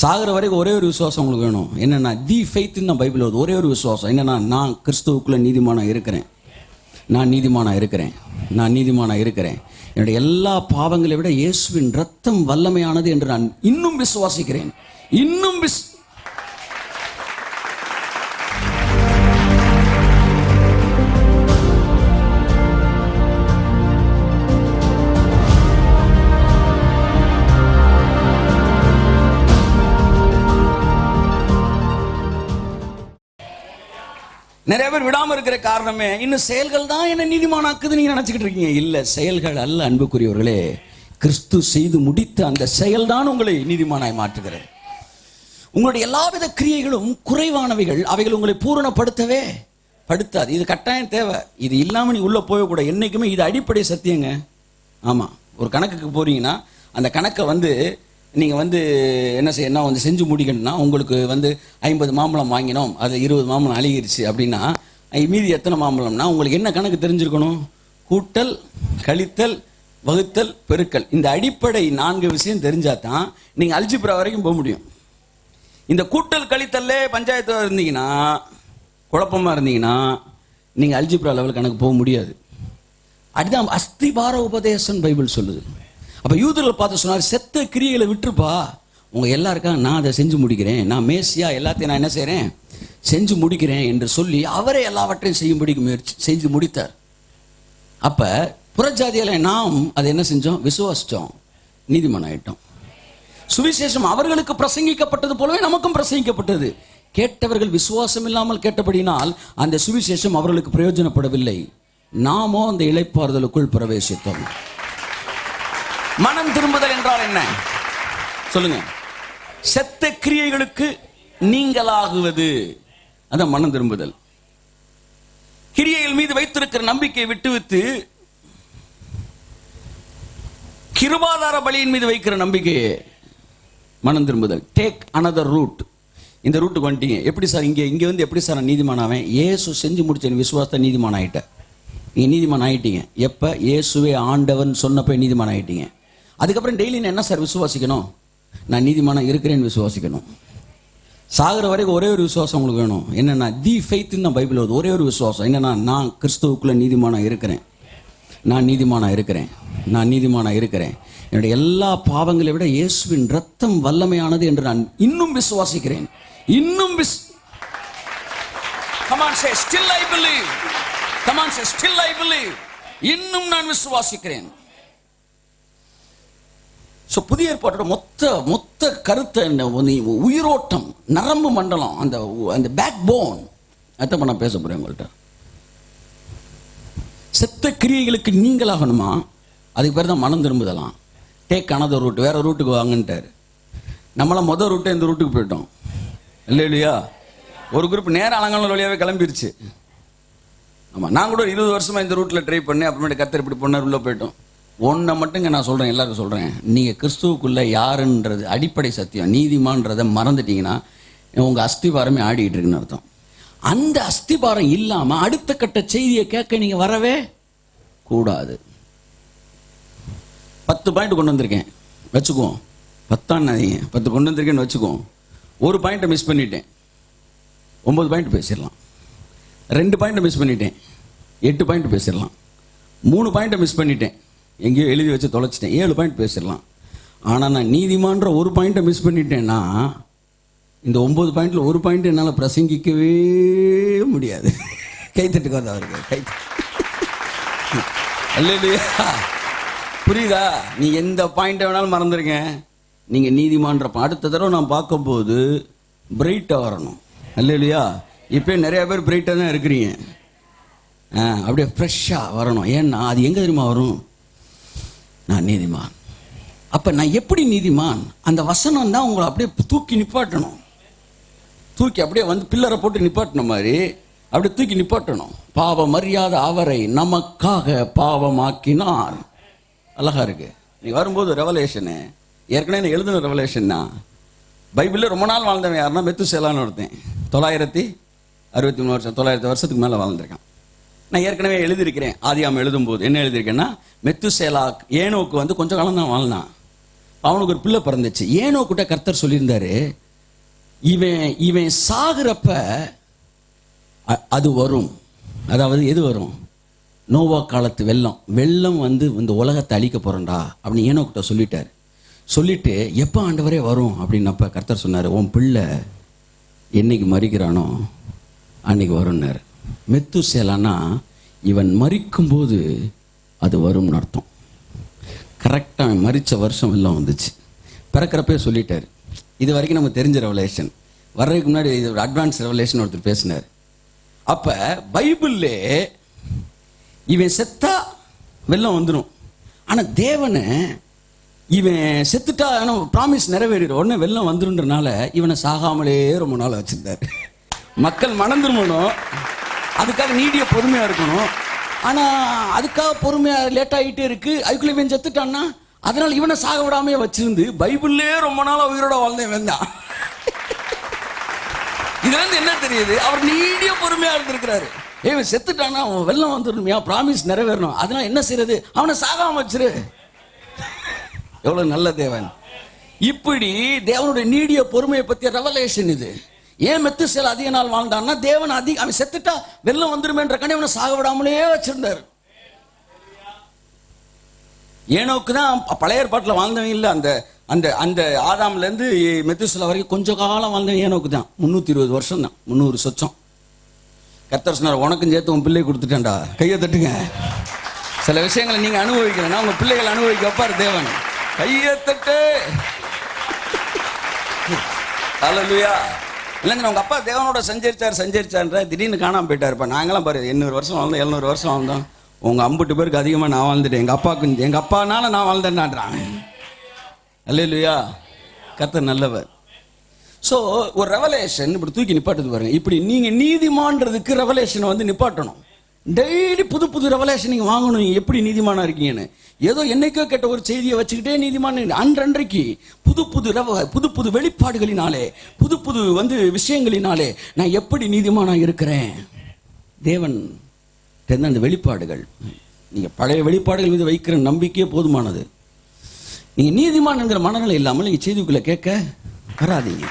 சாகிற வரைக்கும் ஒரே ஒரு விசுவாசம் உங்களுக்கு வேணும். என்னன்னா தி ஃபெய்த்னு தான் பைபிள் வருது. ஒரே ஒரு விசுவாசம் என்னன்னா, நான் கிறிஸ்துவுக்குள்ள நீதிமானா இருக்கிறேன், நான் நீதிமானா இருக்கிறேன், நான் நீதிமானா இருக்கிறேன். என்னுடைய எல்லா பாவங்களை விட இயேசுவின் ரத்தம் வல்லமையானது என்று நான் இன்னும் விசுவாசிக்கிறேன். இன்னும் நிறைய பேர் விடாம இருக்கிற காரணமே இன்னும் செயல்கள் தான் என்ன நீதிமானாக்குது நீங்க நினைச்சுக்கிட்டு இருக்கீங்க. இல்ல, செயல்கள் அல்ல அன்புக்குரியவர்களே, கிறிஸ்து செய்து முடித்த அந்த செயல் தான் உங்களை நீதிமானாய் மாற்றுகிறது. உங்களுடைய எல்லாவித கிரியைகளும் குறைவானவைகள், அவைகள் உங்களை பூரணப்படுத்தவே படுத்தாது. இது கட்டாயம் தேவை. இது இல்லாம நீ உள்ள போயக்கூட என்னைக்குமே இது அடிப்படை சத்தியங்க. ஆமா, ஒரு கணக்குக்கு போறீங்கன்னா அந்த கணக்கை நீங்க என்ன செய்யணும், செஞ்சு முடிக்கணும்னா உங்களுக்கு 50 மாம்பழம் வாங்கினோம், அது 20 மாம்பழம் அழுகிருச்சு அப்படின்னா மீதி எத்தனை மாம்பழம்னா உங்களுக்கு என்ன கணக்கு தெரிஞ்சிருக்கணும்? கூட்டல், கழித்தல், வகுத்தல், பெருக்கல். இந்த அடிப்படை 4 விஷயம் தெரிஞ்சாதான் நீங்க அல்ஜிப்ரா வரைக்கும் போக முடியும். இந்த கூட்டல் கழித்தல்ல பஞ்சாயத்து இருந்தீங்கன்னா, குழப்பமா இருந்தீங்கன்னா நீங்க அல்ஜிப்ரா லெவல் கணக்கு போக முடியாது. அதுதான் அஸ்திபார உபதேசம் பைபிள் சொல்லுது. அப்ப யூதர்கள் பார்த்து சொன்னார், செத்த கிரியைகளை விட்டுருப்பா, உங்க எல்லாருக்கும் நான் அதை செஞ்சு முடிக்கிறேன், நான் மேசியா எல்லாத்தையும் நான் என்ன செய்யறேன், செஞ்சு முடிக்கிறேன் என்று சொல்லி அவரே எல்லாவற்றையும் செய்யும்படிக்கு செஞ்சு முடித்தார். அப்ப புறஜாதியால நாம் அதை என்ன செஞ்சோம், விசுவாசிச்சோம், நீதிமான் ஆயிட்டோம். சுவிசேஷம் அவர்களுக்கு பிரசங்கிக்கப்பட்டது போலவே நமக்கும் பிரசங்கிக்கப்பட்டது. கேட்டவர்கள் விசுவாசம் இல்லாமல் கேட்டபடினால் அந்த சுவிசேஷம் அவர்களுக்கு பிரயோஜனப்படவில்லை. நாமோ அந்த இளைப்பாறுதலுக்குள் பிரவேசித்தோம். மனம் திரும்புதல் என்றால் என்ன சொல்லுங்க? செத்த கிரியைகளுக்கு நீங்களாகுவது, அதான் மனம் திரும்புதல். கிரியைகள் மீது வைத்திருக்கிற நம்பிக்கையை விட்டுவிட்டு கிருபாதார பலியின் மீது வைக்கிற நம்பிக்கையே மனம் திரும்புதல். Take another route. இந்த ரூட்டுக்கு வந்துட்டீங்க. எப்படி சார் இங்க எப்படி சார் நான் நீதிமானாவேன்? இயேசு செஞ்சு முடிச்ச விசுவாசத்தை நீதிமான் ஆயிட்டேன். நீங்க நீதிமான் ஆயிட்டீங்க. எப்ப? இயேசுவே ஆண்டவன் சொன்னப்ப நீதிமான் ஆயிட்டீங்க. அதுக்கப்புறம் டெய்லி நான் என்ன சார் விசுவாசிக்கணும்? நான் நீதிமானா இருக்கிறேன்னு விசுவாசிக்கணும். சாகிற வரைக்கும் ஒரே ஒரு விசுவாசம் உங்களுக்கு வேணும். என்னன்னா தி ஃபெய்த்னு தான் பைபிள் வருது. ஒரே ஒரு விசுவாசம் என்னன்னா, நான் கிறிஸ்துவுக்குள்ள நீதிமானா இருக்கிறேன், நான் நீதிமானா இருக்கிறேன், நான் நீதிமானா இருக்கிறேன். என்னுடைய எல்லா பாவங்களை விட இயேசுவின் ரத்தம் வல்லமையானது என்று நான் இன்னும் விசுவாசிக்கிறேன். இன்னும் Come on, say, still I believe. Come on, say, still I believe. இன்னும் நான் விசுவாசிக்கிறேன். ஸோ புதிய ஏற்பாட்டோட மொத்த கருத்தை, உயிரோட்டம், நரம்பு மண்டலம், அந்த பேக் போன், அதான் நான் பேச போறேன் உங்கள்கிட்ட. செத்த கிரியைகளுக்கு நீங்களாகணுமா? அதுக்கு பேர் தான் மனம் திரும்புதலாம். Take another root. வேற ரூட்டுக்கு வாங்கன்ட்டாரு. நம்மளாம் மொதல் ரூட்டை இந்த ரூட்டுக்கு போயிட்டோம் இல்லையா? ஒரு குரூப் நேரம் அலங்கான வழியாவே கிளம்பிருச்சு. ஆமா, நான் கூட 20 வருஷமா இந்த ரூட்ல ட்ரை பண்ணி அப்புறமேட்டு கத்தர் இப்படி பொண்ணு உள்ள போயிட்டோம். ஒன்றை மட்டுங்க நான் சொல்கிறேன், எல்லாருக்கும் சொல்கிறேன், நீங்கள் கிறிஸ்துவுக்குள்ளே யாருன்றது அடிப்படை சத்தியம், நீதிமான்றதை மறந்துட்டீங்கன்னா உங்கள் அஸ்திபாரமே ஆடிக்கிட்டு இருக்குன்னு அர்த்தம். அந்த அஸ்திபாரம் இல்லாமல் அடுத்த கட்ட செய்தியை கேட்க நீங்கள் வரவே கூடாது. 10 பாயிண்ட் கொண்டு வந்திருக்கேன் வச்சுக்குவோம். 10 கொண்டு வந்திருக்கேன்னு வச்சுக்குவோம். ஒரு பாயிண்ட்டை மிஸ் பண்ணிட்டேன், 9 பாயிண்ட் பேசிடலாம். 2 பாயிண்ட்டை மிஸ் பண்ணிட்டேன், 8 பாயிண்ட் பேசிடலாம். 3 பாயிண்ட்டை மிஸ் பண்ணிட்டேன், எங்கேயோ எழுதி வச்சு தொலைச்சிட்டேன், 7 பாயிண்ட் பேசிடலாம். ஆனால் நான் நீதிமான்ற ஒரு பாயிண்ட்டை மிஸ் பண்ணிட்டேன்னா இந்த 9 பாயிண்ட்ல ஒரு பாயிண்ட் என்னால் பிரசங்கிக்கவே முடியாது. கைத்தட்டுக்கு வந்து அவருக்கு புரியுதா? நீ எந்த பாயிண்ட்டை வேணாலும் மறந்துருங்க, நீங்க நீதிமான்ற அடுத்த தடவை நான் பார்க்கும்போது பிரைட்டாக வரணும். இல்லையா? இப்போ நிறைய பேர் பிரைட்டாக தான் இருக்கிறீங்க. அப்படியே ஃப்ரெஷ்ஷாக வரணும். ஏன்னா அது எங்கே தெரியுமா வரும்? நான் நீதிமான். அப்போ நான் எப்படி நீதிமான்? அந்த வசனம் தான் உங்களை அப்படியே தூக்கி நிப்பாட்டணும். தூக்கி அப்படியே பில்லரை போட்டு நிப்பாட்டின மாதிரி அப்படியே தூக்கி நிப்பாட்டணும். பாவம் அறியாத அவரை நமக்காக பாவமாக்கினார். அழகா இருக்கு. நீ வரும்போது ரெவலேஷனு, ஏற்கனவே எழுதின ரெவலேஷன் தான். பைபிளில் ரொம்ப நாள் வாழ்ந்தவன் யாருன்னா மெத்துசேலான்னு ஒருத்தன். 963 வருஷம், 900 வருஷத்துக்கு மேலே வாழ்ந்திருக்கான். நான் ஏற்கனவே எழுதியிருக்கிறேன். ஆதியாகமம் எழுதும்போது என்ன எழுதியிருக்கேன்னா, மெத்துசேலா ஏனோக்கு கொஞ்சம் காலம் தான் வாழ்ந்தான். அவனுக்கு ஒரு பிள்ளை பிறந்துச்சு. ஏனோக்கிட்ட கர்த்தர் சொல்லியிருந்தாரு, இவன் இவன் சாகுறப்ப அது வரும். அதாவது எது வரும்? நோவா காலத்து வெள்ளம். வெள்ளம் வந்து இந்த உலகத்தை அழிக்க போறேன்டா அப்படின்னு ஏனோக்கிட்ட சொல்லிட்டாரு. சொல்லிட்டு எப்போ ஆண்டவரே வரும் அப்படின்னப்ப கர்த்தர் சொன்னார், உன் பிள்ளை என்னைக்கு மறிக்கிறானோ அன்னைக்கு வரும்னாரு. மெத்துசேலானா இவன் மறிக்கும்போது அது வரும்னு அர்த்தம். கரெக்டாக மறித்த வருஷம் எல்லாம் வந்துச்சு. பிறக்கிறப்பே சொல்லிட்டார். இது வரைக்கும் நமக்கு தெரிஞ்ச ரெவலேஷன். வர்றதுக்கு முன்னாடி இது ஒரு அட்வான்ஸ் ரெவலேஷன் ஒருத்தர் பேசினார். அப்போ பைபிள்ல இவன் செத்தா வெள்ளம் வந்துடும். ஆனால் தேவனை இவன் செத்துட்டா ப்ராமிஸ் நிறைவேறிடும், உடனே வெள்ளம் வந்துருன்றனால இவனை சாகாமலே ரொம்ப நாள் வச்சிருந்தார். மக்கள் மனம் திரும்பணும், அதுக்காக நீடிய பொறுமையாக இருக்கணும். ஆனால் அதுக்காக பொறுமையாக லேட் ஆகிட்டே இருக்கு. அதுக்குள்ளே இவன் செத்துட்டான்னா அதனால இவனை சாக விடாமே வச்சிருந்து பைபிள்லே ரொம்ப நாளாக உயிரோட வாழ்ந்தேன் தான். இதுல இருந்து என்ன தெரியுது? அவர் நீடிய பொறுமையா இருந்திருக்கிறாரு. இவன் செத்துட்டானா அவன் வெள்ளம் வந்துடணுமையா, ப்ராமிஸ் நிறைவேறணும், அதனால என்ன செய்யறது, அவனை சாகாம வச்சிரு. எவ்வளவு நல்ல தேவன்! இப்படி தேவனுடைய நீடிய பொறுமையை பற்றிய ரெவலேஷன் இது. ஏன் மெத்துசேலா அதிக நாள் வாழ்ந்தான்னா தேவன் அவன் செத்துட்டா வெள்ளம் வந்துருமேன்ற கண்ணை அவனை சாக விடாமலே வச்சிருந்தார். ஏனோக்கு தான் பழைய ஏற்பாட்டில் வாழ்ந்தவன் இல்லை. அந்த அந்த அந்த ஆதாம்ல இருந்து மெத்துசேலா வரைக்கும் கொஞ்சம் காலம் வாழ்ந்தவன் ஏனோக்கு தான். 320 வருஷம் தான், 300 சொச்சம். கர்த்தர் சொன்னார், உனக்கும் சேர்த்து உன் பிள்ளை கொடுத்துட்டேன்டா, கையை தட்டுங்க. சில விஷயங்களை நீங்க அனுபவிக்கலன்னா உங்க பிள்ளைகள் அனுபவிக்க வைப்பார் தேவன். கையை தட்டு. அல்லேலூயா. இல்லைங்க, உங்க அப்பா தேவனோட சஞ்சரிச்சார்ன்ற திடீர்னு காணாம போயிட்டாருப்பா. நாங்களாம் பாரு 800 வருஷம் வாழ்ந்தோம், 700 வருஷம் வாழ்ந்தோம். உங்க 50 பேருக்கு அதிகமாக நான் வாழ்ந்துட்டேன். எங்க அப்பானால நான் வாழ்ந்தேன்னான்றான். அல்லேலூயா. கர்த்தர் நல்லவர். ஸோ ஒரு ரெவலேஷன் இப்படி தூக்கி நிப்பாட்டுது பாருங்க. இப்படி நீங்க நீதிமான்றதுக்கு ரெவலேஷனை வந்து நிப்பாட்டணும். டெய்லி புது புது ரெவலேஷன் நீங்க வாங்கணும். நீங்க எப்படி நீதிமானா இருக்கீங்கன்னு. ஏதோ என்னைக்கோ கேட்ட ஒரு செய்தியை வச்சுக்கிட்டே நீதிமான அன்றைக்கு புது புது வெளிப்பாடுகளினாலே, புது புது வந்து விஷயங்களினாலே நான் எப்படி நீதிமானா இருக்கிறேன். தேவன் அந்த வெளிப்பாடுகள், நீங்க பழைய வெளிப்பாடுகள் மீது வைக்கிற நம்பிக்கையே போதுமானது. நீங்க நீதிமான் என்கிற மனநிலை இல்லாமல் நீங்க செய்திக்குள்ள கேட்க வராதீங்க.